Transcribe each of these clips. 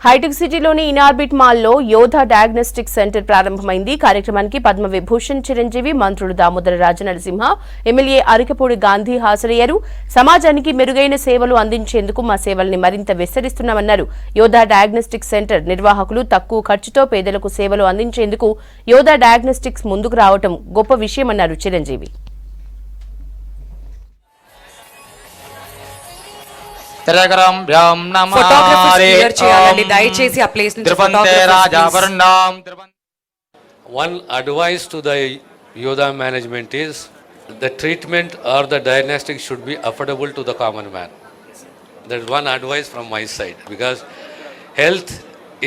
Hitech సిటీలోని Inorbit మాల్లో యోధా డయాగ్నోస్టిక్ సెంటర్ ప్రారంభమైంది. కార్యక్రమానికి పద్మ విభూషణ్ చిరంజీవి, మంత్రులు దామోదర రాజనరసింహ, ఎమ్మెల్యే అరికపూడి గాంధీ హాజరయ్యారు. సమాజానికి మెరుగైన సేవలు అందించేందుకు మా సేవల్ని మరింత విస్తరిస్తున్నామన్నారు. యోధా డయాగ్నోస్టిక్ సెంటర్ నిర్వాహకులు తక్కువ ఖర్చుతో పేదలకు సేవలు అందించేందుకు యోధా డయాగ్నోస్టిక్స్ ముందుకు రావడం గొప్ప విషయమన్నారు Chiranjeevi. One advice to the Yoda management is the treatment or the diagnostic should be affordable to the common man. That's one advice from my side, because health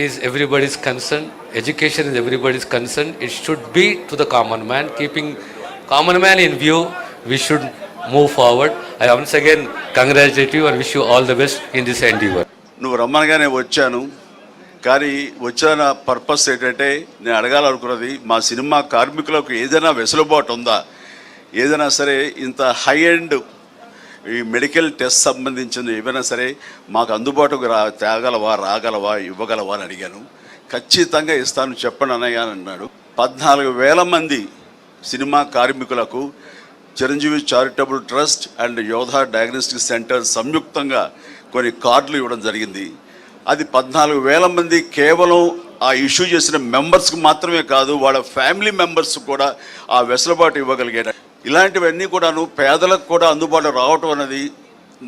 is everybody's concern, education is everybody's concern. It should be to the common man. Keeping common man in view, we should move forward. I once again congratulate you and wish you all the best in this endeavor. నువ్వు రమ్మనగానే వచ్చాను, కానీ వచ్చిన purpose ఏంటంటే నేను అడగాలనుకున్నది, మా cinema కార్మికులకు ఏదైనా వెసులుబాటు ఉందా? ఏదైనా సరే ఇంత హై ఎండ్ ఈ మెడికల్ టెస్ట్ సంబంధించిన ఏమైనా సరే మాకు అందుబాటుకు రాగలవా ఇవ్వగలవా అని అడిగాను. ఖచ్చితంగా ఇస్తాను చెప్పండి అన్నయ్య అని అన్నాడు. 14,000 మంది సినిమా కార్మికులకు చిరంజీవి చారిటబుల్ ట్రస్ట్ అండ్ యోధా డయాగ్నోస్టిక్ సెంటర్ సంయుక్తంగా కొన్ని కార్డులు ఇవ్వడం జరిగింది. అది 14,000 మంది కేవలం ఆ ఇష్యూ చేసిన మెంబర్స్కి మాత్రమే కాదు, వాళ్ళ ఫ్యామిలీ మెంబర్స్ కూడా ఆ వెసులుబాటు ఇవ్వగలిగాడు. ఇలాంటివన్నీ కూడాను పేదలకు కూడా అందుబాటులో రావటం అనేది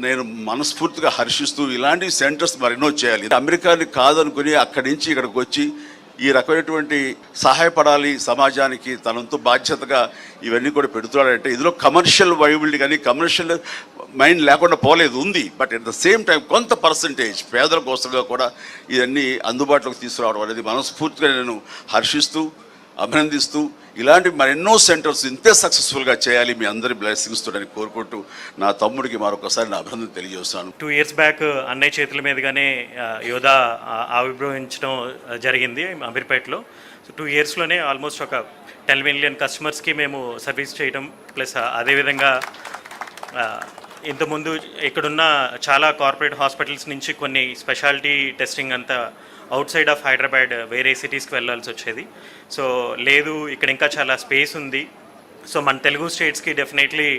నేను మనస్ఫూర్తిగా హర్షిస్తూ ఇలాంటి సెంటర్స్ మరెన్నో చేయాలి. అమెరికాని కాదనుకుని అక్కడి నుంచి ఇక్కడికి వచ్చి ఈ రకమైనటువంటి సహాయపడాలి సమాజానికి, తనంతో బాధ్యతగా ఇవన్నీ కూడా పెడుతున్నాడంటే ఇందులో కమర్షియల్ వైబిలిటీ కానీ కమర్షియల్ మైండ్ లేకుండా పోలేదు, ఉంది. But at the same time కొంత పర్సంటేజ్ పేదల కోసంగా కూడా ఇవన్నీ అందుబాటులోకి తీసుకురావడం అనేది మనస్ఫూర్తిగా నేను హర్షిస్తూ అభినందిస్తూ ఇలాంటి మరెన్నో సెంటర్స్ ఇంతే సక్సెస్ఫుల్గా చేయాలి, మీ అందరి బ్లెస్సింగ్స్ తోని కోరుకుంటూ నా తమ్ముడికి మరొకసారి నా అభినందన తెలియజేస్తాను. 2 years బ్యాక్ అన్నయ్య చేతుల మీదుగానే యోధా ఆవిర్భవించడం జరిగింది అమీర్పేటలో. సో 2 yearsలోనే ఆల్మోస్ట్ ఒక 10 million కస్టమర్స్కి మేము సర్వీస్ చేయడం, ప్లస్ అదేవిధంగా ఇంతకుముందు ఇక్కడున్న చాలా కార్పొరేట్ హాస్పిటల్స్ నుంచి కొన్ని స్పెషాలిటీ టెస్టింగ్ అంతా అవుట్ సైడ్ ఆఫ్ హైదరాబాద్ వేరే సిటీస్కి వెళ్ళాల్సి వచ్చేది. సో లేదు, ఇక్కడ ఇంకా చాలా స్పేస్ ఉంది. సో మన తెలుగు స్టేట్స్కి డెఫినెట్లీ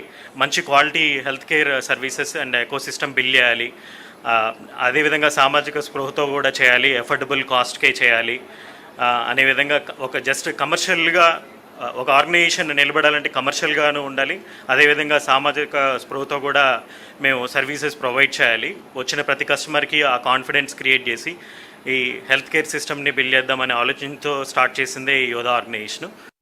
మంచి quality health care services and ecosystem build చేయాలి. అదేవిధంగా సామాజిక స్పృహతో కూడా చేయాలి, ఎఫోర్డబుల్ కాస్ట్కే చేయాలి అనే విధంగా ఒక జస్ట్ కమర్షియల్గా ఒక ఆర్గనైజేషన్ నిలబడాలంటే కమర్షియల్గాను ఉండాలి, అదేవిధంగా సామాజిక స్పృహతో కూడా మేము సర్వీసెస్ ప్రొవైడ్ చేయాలి. వచ్చిన ప్రతి కస్టమర్కి ఆ కాన్ఫిడెన్స్ క్రియేట్ చేసి ఈ హెల్త్ కేర్ సిస్టమ్ని బిల్డ్ చేద్దామనే ఆలోచనతో స్టార్ట్ చేసిందే ఈ యోధా ఆర్గనైజేషన్.